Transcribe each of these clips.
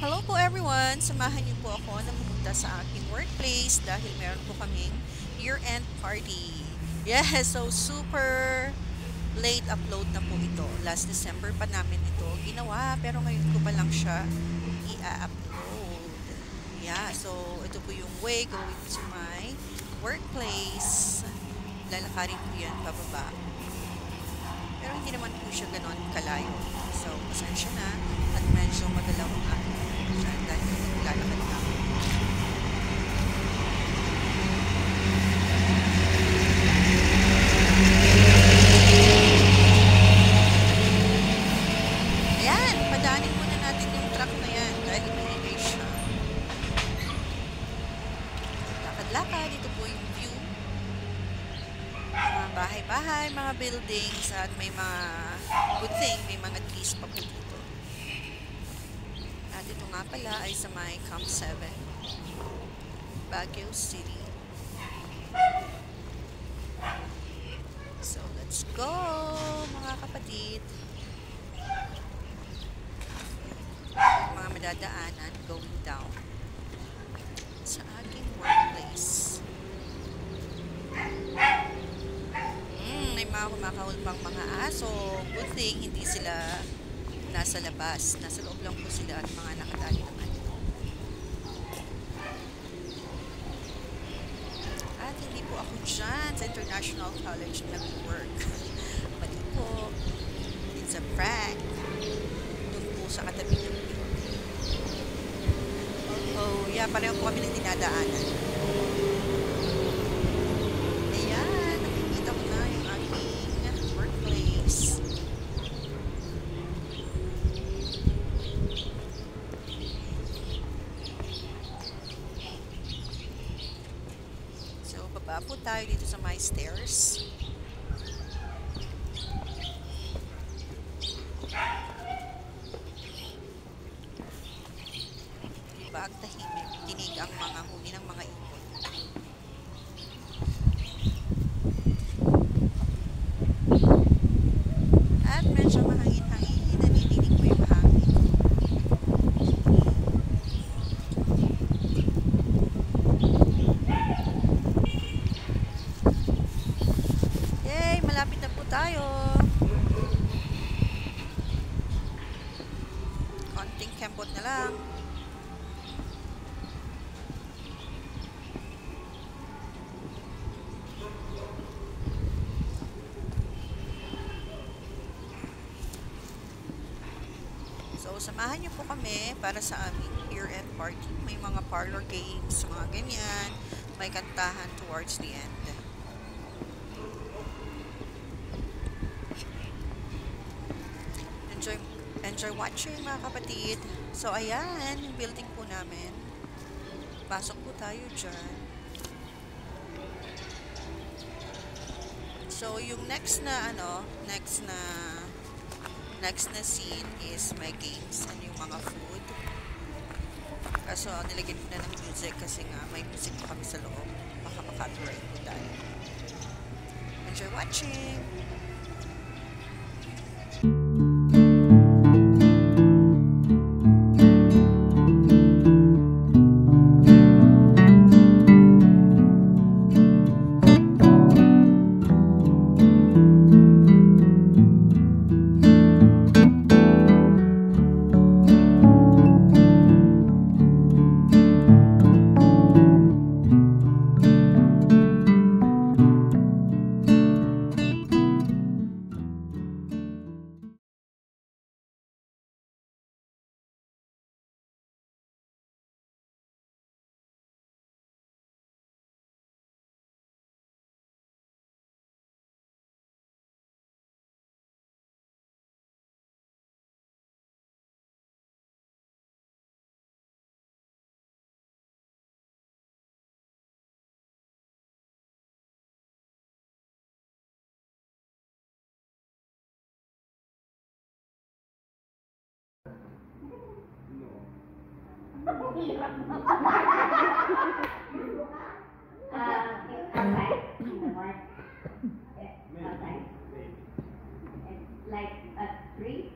Hello po everyone! Samahan niyo po ako na pumunta sa aking workplace dahil meron po kaming year-end party. Yes, so super late upload na po ito. Last December pa namin ito ginawa pero ngayon ko pa lang siya i-upload. Yeah, so ito po yung way going to my workplace. Lalakarin ko yan pababa. Pero hindi naman po siya ganon kalayo. So, pasensya na at medyo magalaw ang aking dyan dahil naglalakad na ako. Ayan, padaanin muna natin yung truck na yan dahil maingay siya. Lakad-lakad, ito po yung view. Mga bahay-bahay, mga buildings at may mga good thing, may mga trees pa po dito. At ito nga pala ay sa may Camp 7, Baguio City. So, let's go mga kapatid. Mga madadaanan going down sa aking workplace. May mga kumakahulpang mga aso. Good thing, hindi sila nasa labas. Nasa loob lang po sila at mga nakatali naman. At hindi po ako dyan sa International College nag-work. Mali po. It's a prank. Doon po sa katabi ng oh, yeah, pareho po kami ng dinadaanan. Ayan, nakikita ko na yung aking workplace. So, baba po tayo dito sa my stairs. Diba ang tahimik? Dinig ang mga huni ng mga ibon. At medyo mahangin-hangin. Nanidinig mo yung hangin. Yay! Malapit na po tayo. Konting kembot na lang. So, samahan niyo po kami para sa aming year-end party. May mga parlor games, mga ganyan. May kantahan towards the end. Enjoy watching mga kapatid. So, ayan, yung building po namin. Pasok po tayo dyan. So, yung next na scene is my games and yung mga food. Kaso, nilagyan ko na ng music kasi nga may music pa kami sa loob. Baka maka-copyright po tayo. Enjoy watching! Outside in the north. Outside. Like a tree.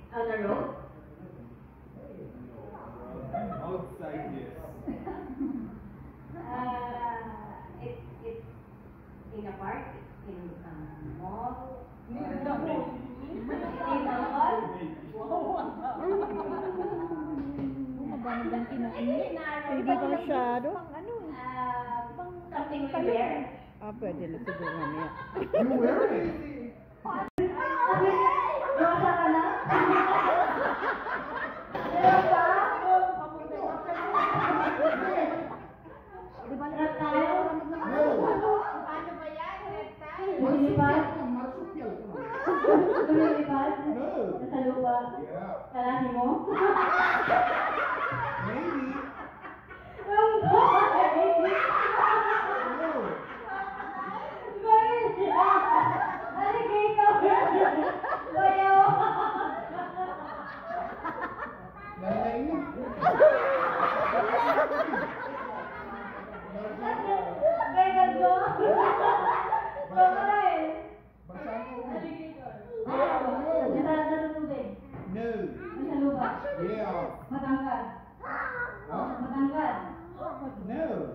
On the road? Outside, yes. It's in a park, in a mall. In a mall? Hindi pa masyado. Something to wear. Pwede na siguro mamaya. You wear it. Rosa ka na? Meron pa? Di ba lahat tayo? Paano ba yan? Lumilipad? Lumilipad? Nasa lupa? Yeah. Kalahi mo? Maybe. Matangkad. Matangkad. No.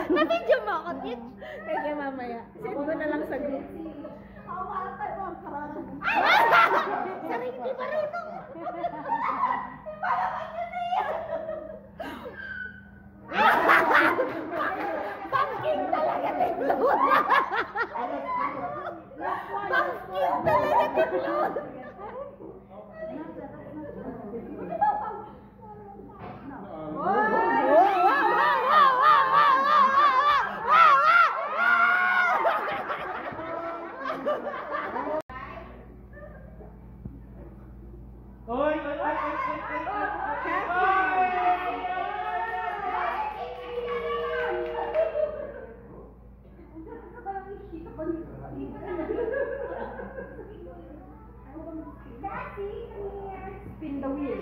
Na-video mo ako, Tits? Kaya mamaya. Send mo na lang sa group. Sabi, hindi marunong. Pumpkin talaga tiplon. Pumpkin talaga tiplon. Spin the wheel.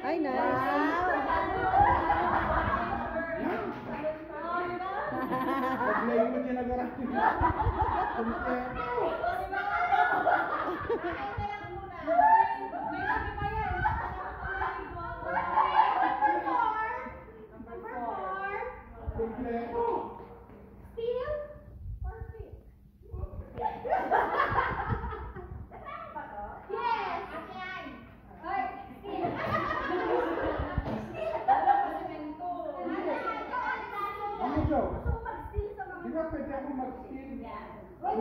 Ay, nice. Pag-play mo dyan agad. Di ba pwede ako mag-steal? Hindi. Ay,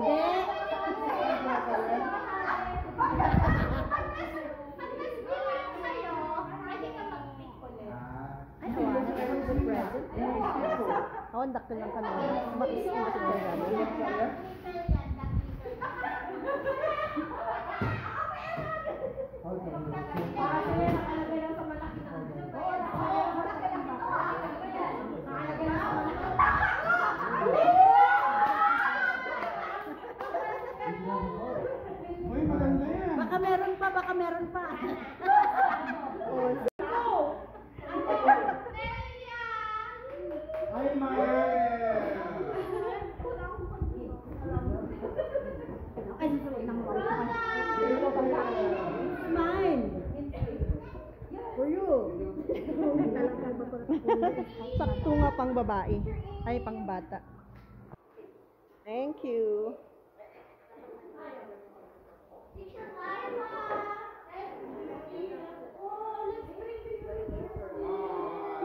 hawakan ko sa present. ako, dakil lang kami. Bakit kasi kayo gano'n? Uy, maganda yan. Baka meron pa, baka meron pa. Ay, Maya. Mine. For you. Sakto nga pang babae. Ay, pang bata. Thank you.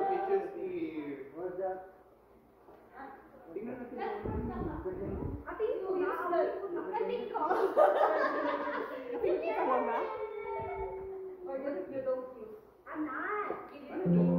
Teacher's Eve. What's that? Tingnan natin. Or you don't use. I'm not.